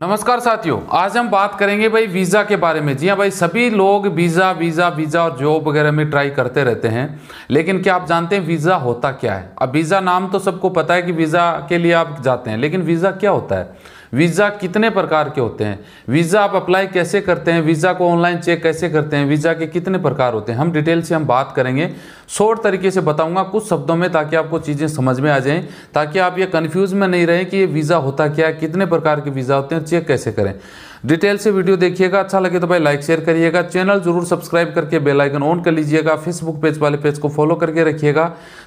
नमस्कार साथियों, आज हम बात करेंगे भाई वीज़ा के बारे में। जी हाँ भाई, सभी लोग वीज़ा वीज़ा वीज़ा और जॉब वगैरह में ट्राई करते रहते हैं, लेकिन क्या आप जानते हैं वीज़ा होता क्या है? अब वीज़ा नाम तो सबको पता है कि वीज़ा के लिए आप जाते हैं, लेकिन वीज़ा क्या होता है? वीज़ा कितने प्रकार के होते हैं? वीज़ा आप अप्लाई कैसे करते हैं? वीज़ा को ऑनलाइन चेक कैसे करते हैं? वीज़ा के कितने प्रकार होते हैं? हम डिटेल से हम बात करेंगे, शॉर्ट तरीके से बताऊंगा कुछ शब्दों में, ताकि आपको चीज़ें समझ में आ जाएं, ताकि आप ये कन्फ्यूज में नहीं रहें कि ये वीज़ा होता क्या है, कितने प्रकार के वीज़ा होते हैं, चेक कैसे करें। डिटेल से वीडियो देखिएगा, अच्छा लगे तो भाई लाइक शेयर करिएगा, चैनल जरूर सब्सक्राइब करके बेल आइकन ऑन कर लीजिएगा, फेसबुक पेज वाले पेज को फॉलो करके रखिएगा,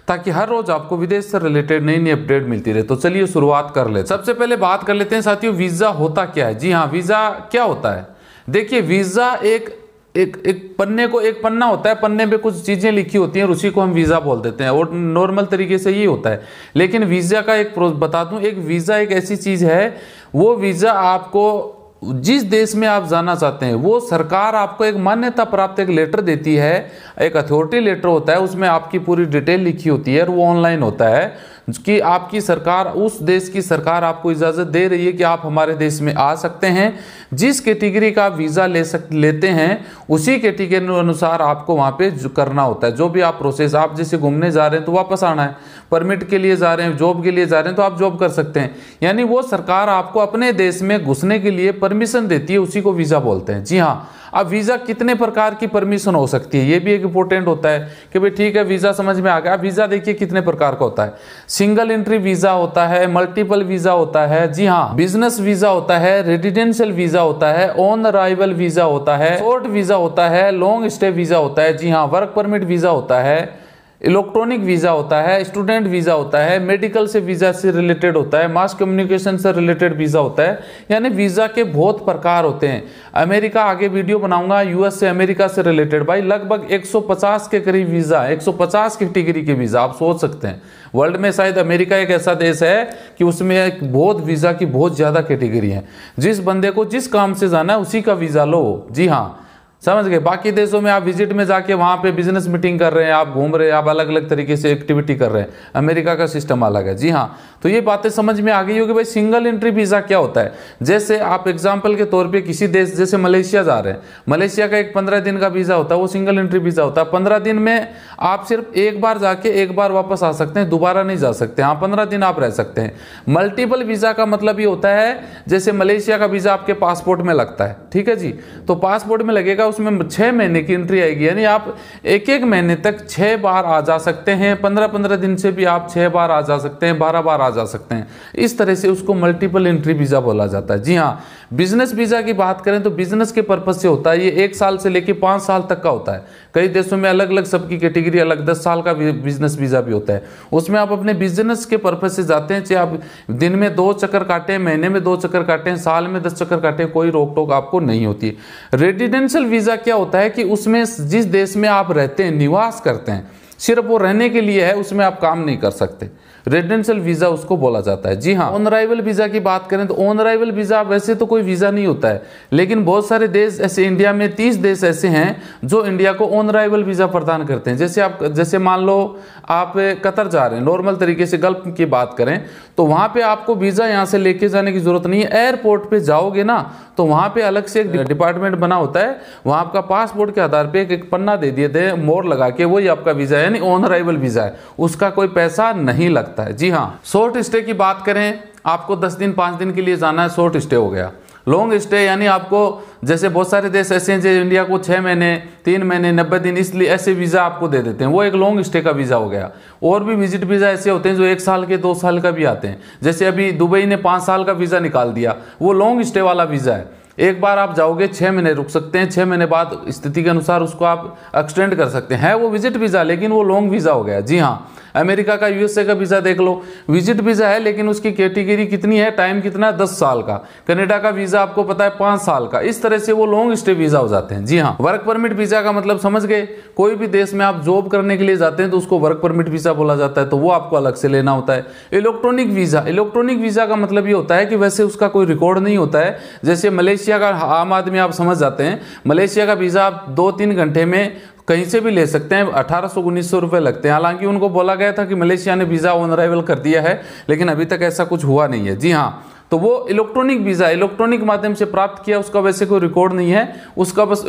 ताकि हर रोज आपको विदेश से रिलेटेड नई नई अपडेट मिलती रहे। तो चलिए शुरुआत कर लेते हैं। सबसे पहले बात कर लेते हैं साथियों, वीज़ा होता क्या है। जी हाँ, वीज़ा क्या होता है? देखिए, वीज़ा एक पन्ना होता है, पन्ने पे कुछ चीजें लिखी होती हैं, उसी को हम वीजा बोल देते हैं, और नॉर्मल तरीके से ये होता है। लेकिन वीजा का एक बता दूं, एक वीजा एक ऐसी चीज है, वो वीजा आपको जिस देश में आप जाना चाहते हैं, वो सरकार आपको एक मान्यता प्राप्त एक लेटर देती है, एक अथॉरिटी लेटर होता है, उसमें आपकी पूरी डिटेल लिखी होती है, और वो ऑनलाइन होता है कि आपकी सरकार, उस देश की सरकार आपको इजाज़त दे रही है कि आप हमारे देश में आ सकते हैं। जिस कैटेगरी का वीज़ा लेते हैं, उसी कैटेगरी अनुसार आपको वहाँ पे करना होता है। जो भी आप प्रोसेस, आप जैसे घूमने जा रहे हैं तो वापस आना है, परमिट के लिए जा रहे हैं, जॉब के लिए जा रहे हैं तो आप जॉब कर सकते हैं, यानी वो सरकार आपको अपने देश में घुसने के लिए परमिशन देती है, उसी को वीज़ा बोलते हैं। जी हाँ, अब वीज़ा कितने प्रकार की परमिशन हो सकती है, ये भी एक इंपॉर्टेंट होता है कि भाई ठीक है, वीज़ा समझ में आ गया। वीज़ा देखिए कितने प्रकार का होता है। सिंगल एंट्री वीज़ा होता है, मल्टीपल वीज़ा होता है, जी हाँ, बिजनेस वीज़ा होता है, रेजिडेंशियल वीज़ा होता है, ऑन अराइवल वीज़ा होता है, शॉर्ट वीज़ा होता है, लॉन्ग स्टे वीज़ा होता है, जी हाँ, वर्क परमिट वीज़ा होता है, इलेक्ट्रॉनिक वीज़ा होता है, स्टूडेंट वीज़ा होता है, मेडिकल से वीज़ा से रिलेटेड होता है, मास कम्युनिकेशन से रिलेटेड वीज़ा होता है, यानी वीज़ा के बहुत प्रकार होते हैं। अमेरिका, आगे वीडियो बनाऊंगा यूएस से, अमेरिका से रिलेटेड भाई लगभग 150 के करीब वीज़ा, 150 कैटेगरी के वीज़ा आप सोच सकते हैं। वर्ल्ड में शायद अमेरिका एक ऐसा देश है कि उसमें बहुत वीज़ा की बहुत ज़्यादा कैटेगरी है। जिस बंदे को जिस काम से जाना है उसी का वीज़ा लो। जी हाँ, समझ गए। बाकी देशों में आप विजिट में जाके वहाँ पे बिजनेस मीटिंग कर रहे हैं, आप घूम रहे हैं, आप अलग अलग तरीके से एक्टिविटी कर रहे हैं, अमेरिका का सिस्टम अलग है। जी हाँ, तो ये बातें समझ में आ गई होगी। भाई सिंगल एंट्री वीज़ा क्या होता है? जैसे आप एग्जाम्पल के तौर पे किसी देश, जैसे मलेशिया जा रहे हैं, मलेशिया का एक 15 दिन का वीज़ा होता है, वो सिंगल एंट्री वीज़ा होता है। 15 दिन में आप सिर्फ एक बार जाके एक बार वापस आ सकते हैं, दोबारा नहीं जा सकते। हाँ, 15 दिन आप रह सकते हैं। मल्टीपल वीज़ा का मतलब ये होता है, जैसे मलेशिया का वीज़ा आपके पासपोर्ट में लगता है, ठीक है जी, तो पासपोर्ट में लगेगा, उसमें 6 महीने की एंट्री आएगी, यानी आप एक एक महीने तक 6 बार आ जा सकते हैं। 15-15 दिन से भी आप 6 बार आ जा सकते हैं, 12 बार आ जा सकते हैं। इस तरह से उसको मल्टीपल एंट्री वीज़ा बोला जाता है। जी हाँ, बिजनेस वीज़ा की बात करें तो बिजनेस के पर्पज से होता है, ये 1 साल से लेकर 5 साल तक का होता है। कई देशों में अलग अलग सबकी कैटेगरी अलग, 10 साल का बिजनेस वीज़ा भी होता है। उसमें आप अपने बिजनेस के पर्पज से जाते हैं, चाहे आप दिन में 2 चक्कर काटें, महीने में 2 चक्कर काटें, साल में 10 चक्कर काटें, कोई रोक टोक आपको नहीं होती। रेजिडेंशियल वीज़ा क्या होता है कि उसमें जिस देश में आप रहते हैं, निवास करते हैं, सिर्फ वो रहने के लिए है, उसमें आप काम नहीं कर सकते। रेजिडेंशियल वीज़ा उसको बोला जाता है। जी हाँ, ऑन अराइवल वीज़ा की बात करें तो ऑन अराइवल वीज़ा वैसे तो कोई वीज़ा नहीं होता है, लेकिन बहुत सारे देश ऐसे, इंडिया में 30 देश ऐसे हैं जो इंडिया को ऑन अराइवल वीज़ा प्रदान करते हैं। जैसे मान लो आप कतर जा रहे हैं, नॉर्मल तरीके से गल्फ की बात करें तो वहाँ पे आपको वीज़ा यहाँ से लेके जाने की जरूरत नहीं है। एयरपोर्ट पे जाओगे ना तो वहाँ पे अलग से एक डिपार्टमेंट बना होता है, वहाँ आपका पासपोर्ट के आधार पे एक पन्ना दे दिए थे मोहर लगा के, वही आपका वीज़ा है, यानी ऑन अराइवल वीज़ा है, उसका कोई पैसा नहीं लगता है। जी हाँ, शॉर्ट स्टे की बात करें, आपको 10 दिन 5 दिन के लिए जाना है, शॉर्ट स्टे हो गया। लॉन्ग स्टे यानी आपको, जैसे बहुत सारे देश ऐसे हैं जो इंडिया को 6 महीने, 3 महीने, 90 दिन, इसलिए ऐसे वीज़ा आपको दे देते हैं, वो एक लॉन्ग स्टे का वीज़ा हो गया। और भी विजिट वीज़ा ऐसे होते हैं जो 1 साल के, 2 साल का भी आते हैं। जैसे अभी दुबई ने 5 साल का वीज़ा निकाल दिया, वो लॉन्ग स्टे वाला वीज़ा है। एक बार आप जाओगे, 6 महीने रुक सकते हैं, 6 महीने बाद स्थिति के अनुसार उसको आप एक्सटेंड कर सकते हैं। है वो विजिट वीज़ा, लेकिन वो लॉन्ग वीज़ा हो गया। जी हाँ, अमेरिका का, यूएसए का वीज़ा देख लो, विजिट वीज़ा है, लेकिन उसकी कैटेगरी कितनी है, टाइम कितना है, 10 साल का। कनाडा का वीज़ा आपको पता है 5 साल का। इस तरह से वो लॉन्ग स्टे वीज़ा हो जाते हैं। जी हाँ, वर्क परमिट वीज़ा का मतलब समझ गए, कोई भी देश में आप जॉब करने के लिए जाते हैं तो उसको वर्क परमिट वीज़ा बोला जाता है, तो वो आपको अलग से लेना होता है। इलेक्ट्रॉनिक वीज़ा, इलेक्ट्रॉनिक वीज़ा का मतलब ये होता है कि वैसे उसका कोई रिकॉर्ड नहीं होता है। जैसे मलेशिया का आम आदमी आप समझ जाते हैं, मलेशिया का वीज़ा आप 2-3 घंटे में कहीं से भी ले सकते हैं, 1800-1900 रुपये लगते हैं। हालांकि उनको बोला गया था कि मलेशिया ने वीज़ा ऑन अराइवल कर दिया है, लेकिन अभी तक ऐसा कुछ हुआ नहीं है। जी हाँ, तो वो इलेक्ट्रॉनिक वीज़ा इलेक्ट्रॉनिक माध्यम से प्राप्त किया, उसका वैसे कोई रिकॉर्ड नहीं है, उसका बस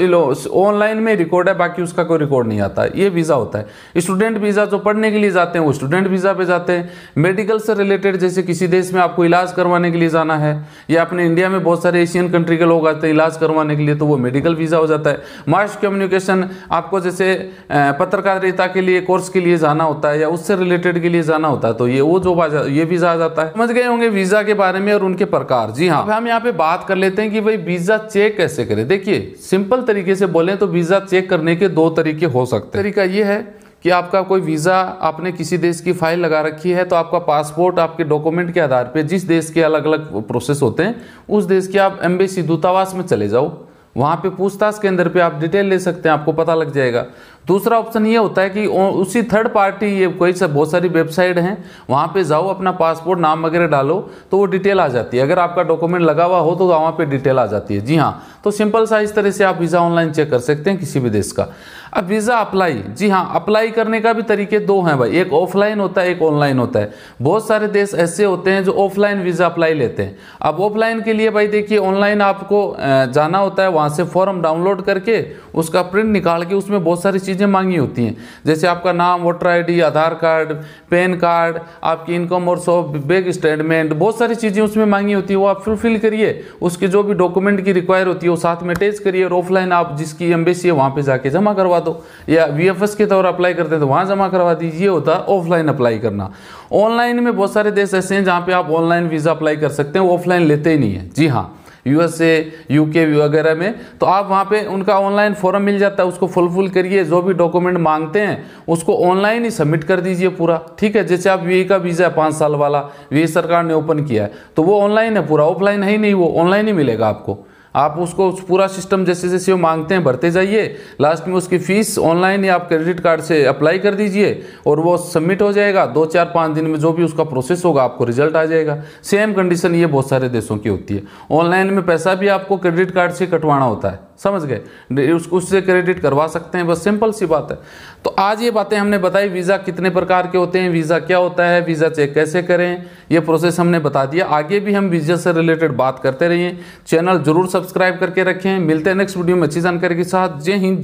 ऑनलाइन में रिकॉर्ड है, बाकी उसका कोई रिकॉर्ड नहीं आता। ये वीज़ा होता है। स्टूडेंट वीज़ा जो पढ़ने के लिए जाते हैं वो स्टूडेंट वीज़ा पे जाते हैं। मेडिकल से रिलेटेड, जैसे किसी देश में आपको इलाज करवाने के लिए जाना है, या अपने इंडिया में बहुत सारे एशियन कंट्री के लोग आते हैं इलाज करवाने के लिए, तो वो मेडिकल वीज़ा हो जाता है। मास कम्युनिकेशन, आपको जैसे पत्रकारिता के लिए कोर्स के लिए जाना होता है या उससे रिलेटेड के लिए जाना होता है, तो ये वीज़ा आ जाता है। समझ गए होंगे वीज़ा के बारे में और उनके प्रकार। जी हाँ, अब हम यहाँ पे बात कर लेते हैं कि भाई वीज़ा चेक कैसे करें। देखिए, सिंपल तरीके से बोलें तो वीज़ा चेक करने के दो तरीके हो सकते हैं। तरीका ये है कि आपका कोई वीज़ा, आपने किसी देश की फाइल लगा रखी है, तो आपका पासपोर्ट आपके डॉक्यूमेंट के आधार पे, जिस देश के अलग अलग प्रोसेस होते हैं, उस देश के आप एम्बेसी दूतावास में चले जाओ, वहाँ पे पूछताछ के अंदर पे आप डिटेल ले सकते हैं, आपको पता लग जाएगा। दूसरा ऑप्शन ये होता है कि उसी थर्ड पार्टी, ये कोई सा बहुत सारी वेबसाइट हैं, वहाँ पे जाओ, अपना पासपोर्ट नाम वगैरह डालो, तो वो डिटेल आ जाती है। अगर आपका डॉक्यूमेंट लगा हुआ हो तो वहाँ पे डिटेल आ जाती है। जी हाँ, तो सिंपल सा इस तरह से आप वीज़ा ऑनलाइन चेक कर सकते हैं किसी भी देश का। अब वीज़ा अप्लाई, जी हाँ, अप्लाई करने का भी तरीके दो हैं भाई, एक ऑफलाइन होता है, एक ऑनलाइन होता है। बहुत सारे देश ऐसे होते हैं जो ऑफलाइन वीज़ा अप्लाई लेते हैं। अब ऑफलाइन के लिए भाई देखिए, ऑनलाइन आपको जाना होता है, वहाँ से फॉर्म डाउनलोड करके उसका प्रिंट निकाल के उसमें बहुत सारी चीज़ें मांगी होती हैं, जैसे आपका नाम, वोटर ID, आधार कार्ड, पैन कार्ड, आपकी इनकम और बैंक स्टेटमेंट, बहुत सारी चीज़ें उसमें मांगी होती है। वो आप फुलफिल करिए, उसके जो भी डॉक्यूमेंट की रिक्वायर होती है वो साथ में अटैच करिए, और ऑफलाइन आप जिसकी एम्बेसी है वहाँ पे जाके जमा करवा दो, या VFS के तौर अप्लाई करते हैं तो वहाँ जमा करवा दीजिए। होता है ऑफलाइन अप्लाई करना। ऑनलाइन में बहुत सारे देश ऐसे हैं जहाँ पे आप ऑनलाइन वीज़ा अप्लाई कर सकते हैं, वो ऑफलाइन लेते ही नहीं है। जी हाँ, USA, UK वगैरह में तो आप वहाँ पे उनका ऑनलाइन फॉर्म मिल जाता है, उसको फुलफिल करिए, जो भी डॉक्यूमेंट मांगते हैं उसको ऑनलाइन ही सबमिट कर दीजिए पूरा। ठीक है, जैसे आप UAE का वीज़ा है 5 साल वाला, UAE सरकार ने ओपन किया है, तो वो ऑनलाइन है पूरा, ऑफलाइन है ही नहीं, वो ऑनलाइन ही मिलेगा आपको। आप उसको पूरा सिस्टम जैसे जैसे वो मांगते हैं भरते जाइए, लास्ट में उसकी फ़ीस ऑनलाइन ही आप क्रेडिट कार्ड से अप्लाई कर दीजिए और वो सबमिट हो जाएगा। 2-4-5 दिन में जो भी उसका प्रोसेस होगा आपको रिजल्ट आ जाएगा। सेम कंडीशन ये बहुत सारे देशों की होती है। ऑनलाइन में पैसा भी आपको क्रेडिट कार्ड से कटवाना होता है, समझ गए, उससे क्रेडिट करवा सकते हैं, बस सिंपल सी बात है। तो आज ये बातें हमने बताई, वीज़ा कितने प्रकार के होते हैं, वीज़ा क्या होता है, वीज़ा चेक कैसे करें, ये प्रोसेस हमने बता दिया। आगे भी हम वीज़ा से रिलेटेड बात करते रहिए। चैनल जरूर सब्सक्राइब करके रखें। मिलते हैं नेक्स्ट वीडियो में अच्छी जानकारी के साथ। जय हिंद।